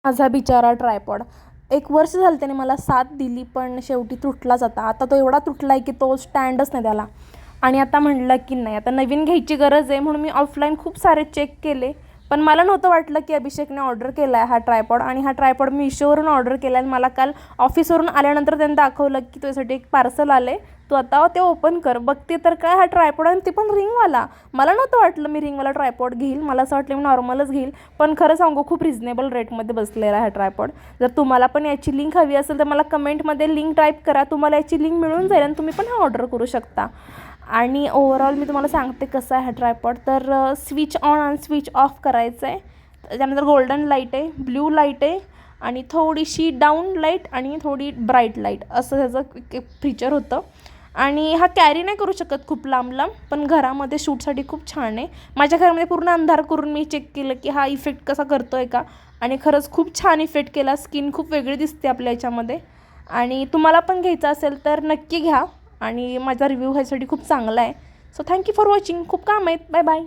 माझा बिचारा ट्रायपॉड 1 वर्ष झालं त्याने मला साथ दिली, पण शेवटी तुटलाच. आता तो एवढा तुटला आहे की तो स्टँडच नाही त्याला. आणि आता म्हटलं की नाही, आता नवीन घ्यायची गरज आहे, म्हणून मी ऑफलाईन खूप सारे चेक केले. पण मला नव्हतं वाटलं की अभिषेकने ऑर्डर केला आहे हा ट्रायपॉड. आणि हा ट्रायपॉड मी मिशोवरून ऑर्डर केला आहे. मला काल ऑफिसवरून आल्यानंतर त्यांनी दाखवलं की तुझ्यासाठी एक पार्सल आलं आहे, तू आता ते ओपन कर. बघते तर काय हा ट्रायपॉड, आणि ते पण रिंगवाला. मला नव्हतं वाटलं मी रिंगवाला ट्रायपॉड घेईल, मला असं वाटलं मी नॉर्मलच घेईल. पण खरं सांगू, खूप रिजनेबल रेटमध्ये बसलेला आहे हा ट्रायपॉड. जर तुम्हाला पण याची लिंक हवी असेल तर मला कमेंटमध्ये लिंक टाईप करा, तुम्हाला याची लिंक मिळून जाईल आणि तुम्ही पण हा ऑर्डर करू शकता. आणि ओव्हरऑल मी तुम्हाला सांगते कसं आहे हा ट्रायपॉड. तर स्विच ऑन आणि स्विच ऑफ करायचं आहे. त्यानंतर गोल्डन लाईट आहे, ब्ल्यू लाईट आहे, आणि थोडीशी डाऊन लाईट आणि थोडी ब्राईट लाईट, असं त्याचं एक फीचर होतं. आणि हा कॅरी नाही करू शकत खूप लांब लांब, पण घरामध्ये शूटसाठी खूप छान आहे. माझ्या घरामध्ये पूर्ण अंधार करून मी चेक केलं की हा इफेक्ट कसा करतो आहे का, आणि खरंच खूप छान इफेक्ट केला. स्किन खूप वेगळी दिसते आपल्या याच्यामध्ये. आणि तुम्हाला पण घ्यायचं असेल तर नक्की घ्या, आणि माझा रिव्ह्यू ह्यासाठी खूप चांगला आहे. So thank you for watching. खूप काम आहेत. Bye bye.